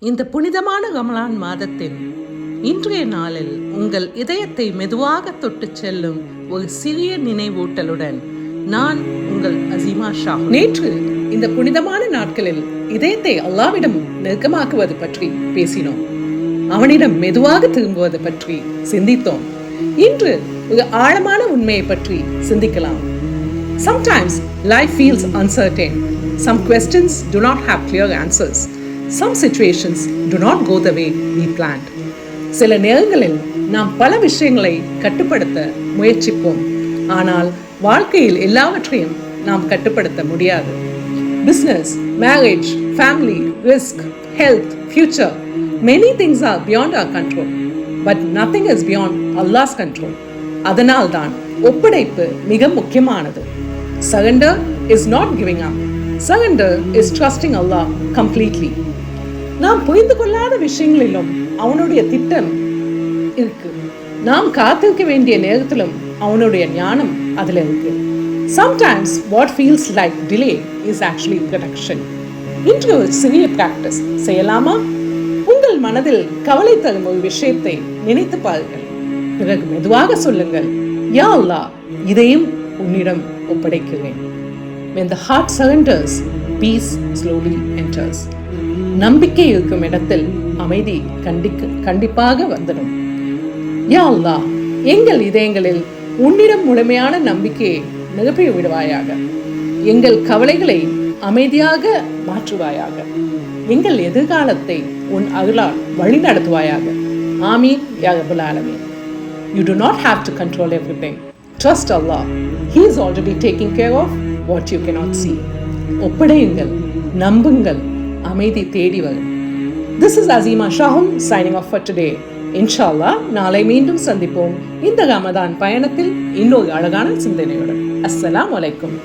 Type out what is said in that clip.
இந்த புனிதமான ரமலான் மாதத்தின் இன்றைய நாளில் உங்கள் இதயத்தை மெதுவாக தொட்டுச் செல்லும் ஒரு சிறிய நினைவூட்டலுடன் நான் உங்கள் அசீமா ஷா. நேற்று இந்த புனிதமான நாட்களில் இதயத்தை அல்லாவிடம் நெருக்கமாக்குவது பற்றி பேசினோம். அவனிடம் மெதுவாக திரும்புவது பற்றி சிந்தித்தோம். இன்று ஒரு ஆழமான உண்மையை பற்றி சிந்திக்கலாம். Sometimes life feels uncertain. Some questions do not have clear answers. Some situations do not go the way we planned. சில நேரங்களில் நாம் பல விஷயங்களை கட்டுப்படுத்த முயற்சிப்போம். ஆனால் வாழ்க்கையில் எல்லாவற்றையும் நாம் கட்டுப்படுத்த முடியாது. Business, marriage, family, risk, health, future. Many things are beyond our control. But nothing is beyond Allah's control. அதனால்தான் ஒப்படைப்பு மிக முக்கியமானது. Surrender is not giving up. Surrender is trusting Allah completely. நாம் புரிந்து கொள்ளாத விஷயங்களிலும் அவனுடைய திட்டம் இருக்கு. நாம் காத்திருக்க வேண்டிய நேரத்திலும் அவனுடைய ஞானம் அதில் இருக்கு. Sometimes what feels like delay is actually protection. இன்று ஒரு சிறிய பிராக்டிஸ் செய்யலாமா? உங்கள் மனதில் கவலை தரும் ஒரு விஷயத்தை நினைத்து பாருங்கள். பிறகு மெதுவாக சொல்லுங்கள், யா அல்லாஹ், இதையும் உன்னிடம் ஒப்படைக்கிறேன். When the heart surrenders, peace slowly enters. நம்பிக்கை இருக்கும் இடத்தில் அமைதி கண்டிப்பாக வந்துடும். யா அல்லாஹ், எங்கள் இதயங்களில் உன்னிடம் முழுமையான நம்பிக்கையை நிரப்பி விடுவாயாக. எங்கள் கவலைகளை அமைதியாக மாற்றுவாயாக. எங்கள் எதிர்காலத்தை உன் அருளால் வழி நடத்துவாயாக. ஆமீன் யா ரப்பல் ஆலமீன். You do not have to control everything. Trust Allah. He is already taking care of what you cannot see. ஒப்படையுங்கள், நம்புங்கள், அமைதி தேடி வரும். This is Azima Shahum signing off for today. Inshallah, நாளை மீண்டும் சந்திப்போம் இந்த ரமதான் பயணத்தில் இன்னொரு அழகான சிந்தனையுடன். அஸ்ஸலாமு அலைக்கும்.